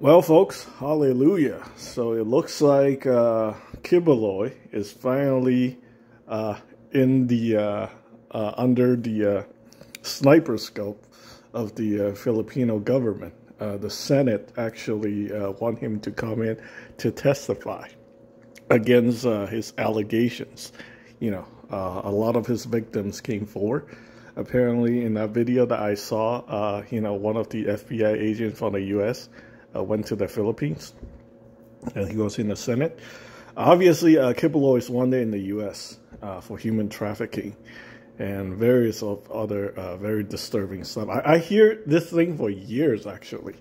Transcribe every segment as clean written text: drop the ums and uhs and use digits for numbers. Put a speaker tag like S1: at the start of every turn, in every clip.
S1: Well, folks, hallelujah. So it looks like Quiboloy is finally in the under the sniper scope of the Filipino government. The Senate actually want him to come in to testify against his allegations. A lot of his victims came forward. Apparently, in that video that I saw, one of the FBI agents from the U.S. Went to the Philippines, and he was in the Senate. Obviously, Quiboloy is wanted in the U.S. For human trafficking and various of other very disturbing stuff. I hear this thing for years, actually.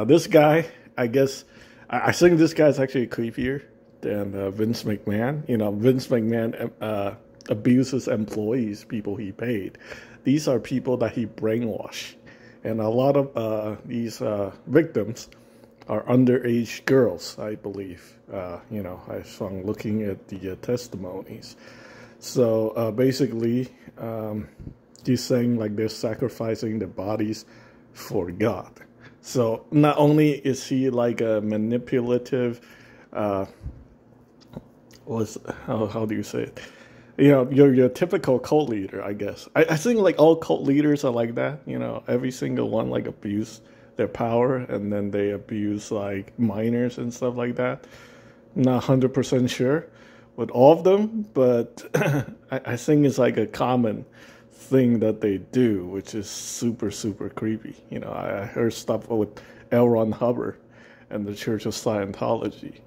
S1: This guy, I guess, I think this guy's actually creepier than Vince McMahon. Vince McMahon abuses employees, people he paid. These are people that he brainwashed. And a lot of these victims are underage girls, I believe. I'm looking at the testimonies. So basically, he's saying like they're sacrificing their bodies for God. So not only is he like a manipulative, how do you say it? Your typical cult leader, I guess. I think like all cult leaders are like that. Every single one like abuse their power, and then they abuse like minors and stuff like that. Not 100% sure with all of them, but I think it's like a common thing that they do, which is super, super creepy. I heard stuff with L. Ron Hubbard and the Church of Scientology.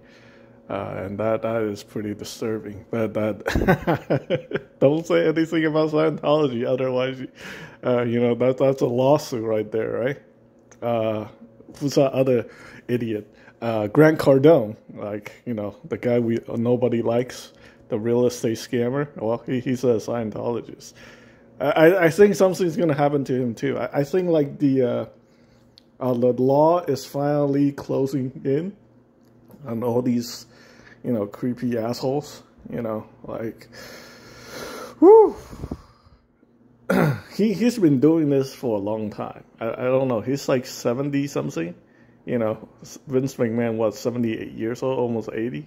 S1: And that is pretty disturbing. But that don't say anything about Scientology, otherwise, that's a lawsuit right there, right? Who's that other idiot? Grant Cardone, the guy nobody likes, the real estate scammer. Well, he's a Scientologist. I think something's gonna happen to him too. I think like the law is finally closing in on all these, creepy assholes, whew. He's been doing this for a long time. I don't know. He's like 70 something, Vince McMahon was 78 years old, almost 80.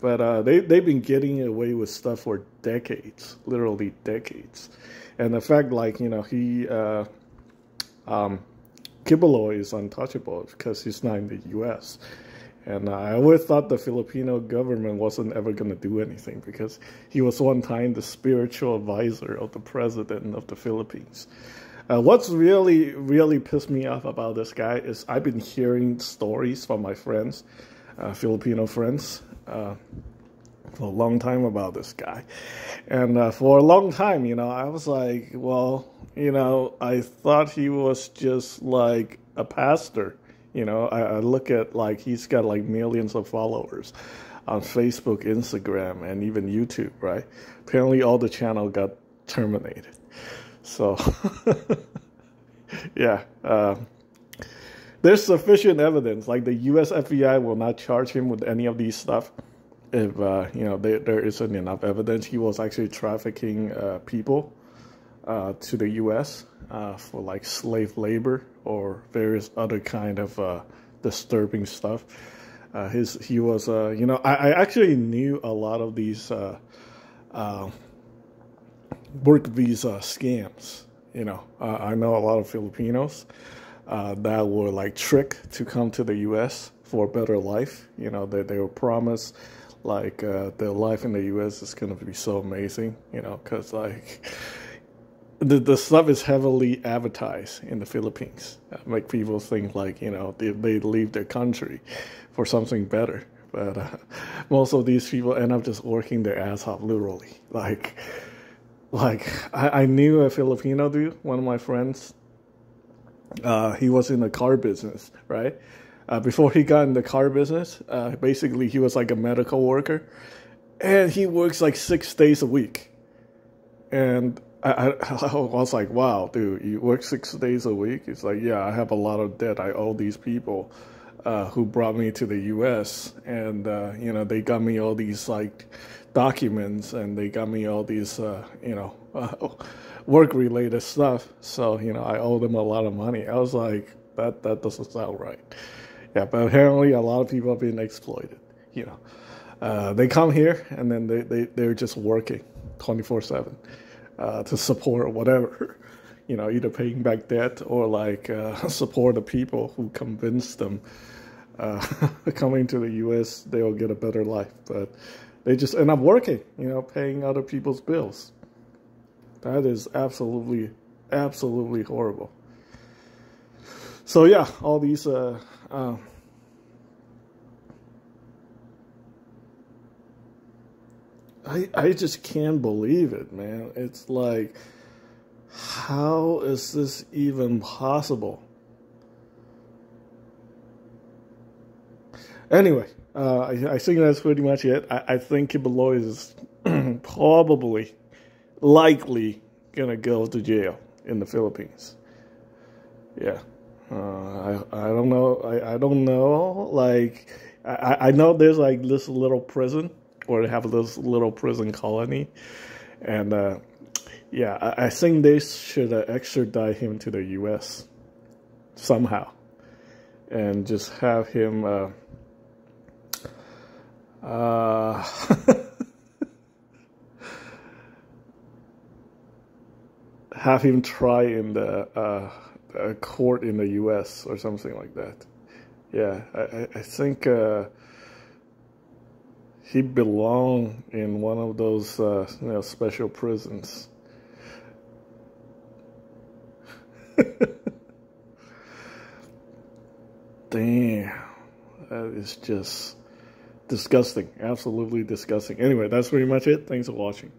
S1: But they've been getting away with stuff for decades, literally decades. And the fact, Quiboloy is untouchable because he's not in the U.S. And I always thought the Filipino government wasn't ever going to do anything because he was one time the spiritual advisor of the president of the Philippines. What's really, really pissed me off about this guy is I've been hearing stories from my friends, Filipino friends, for a long time about this guy. And for a long time, I was like, well, I thought he was just like a pastor. I look at he's got like millions of followers on Facebook, Instagram, and even YouTube, right? Apparently all the channel got terminated. So, yeah, there's sufficient evidence. Like the US FBI will not charge him with any of these stuff if, there isn't enough evidence. He was actually trafficking people to the U.S. For like slave labor or various other kind of disturbing stuff. He was I actually knew a lot of these work visa scams. I know a lot of Filipinos that were like tricked to come to the U.S. for a better life. They were promised their life in the U.S. is going to be so amazing. Because the stuff is heavily advertised in the Philippines. Make people think they leave their country for something better. But most of these people end up just working their ass off, literally. I knew a Filipino dude, one of my friends. He was in the car business, right? Before he got in the car business, basically he was like a medical worker. And he works like 6 days a week. And I was like, wow, dude, you work 6 days a week? It's like, yeah, I have a lot of debt. I owe these people who brought me to the U.S. And, they got me all these, documents, and they got me all these, work-related stuff. So, I owe them a lot of money. I was like, that doesn't sound right. Yeah, but apparently a lot of people are being exploited. You know, they come here and then they're just working 24/7 to support whatever. You know, either paying back debt or like support the people who convinced them coming to the U.S. they'll get a better life. But they just end up working. You know, paying other people's bills. That is absolutely, absolutely horrible. So yeah, all these I just can't believe it, man. It's like, how is this even possible? Anyway, I think that's pretty much it. I think Quiboloy is probably, likely gonna go to jail in the Philippines. Yeah. I don't know. I don't know. Like, I know there's like this little prison, or they have this little prison colony. And yeah, I think they should extradite him to the U.S. somehow. And just have him have him try in the court in the U.S. or something like that. Yeah, I think he belonged in one of those you know, special prisons. Damn, that is just disgusting. Absolutely disgusting. Anyway, that's pretty much it. Thanks for watching.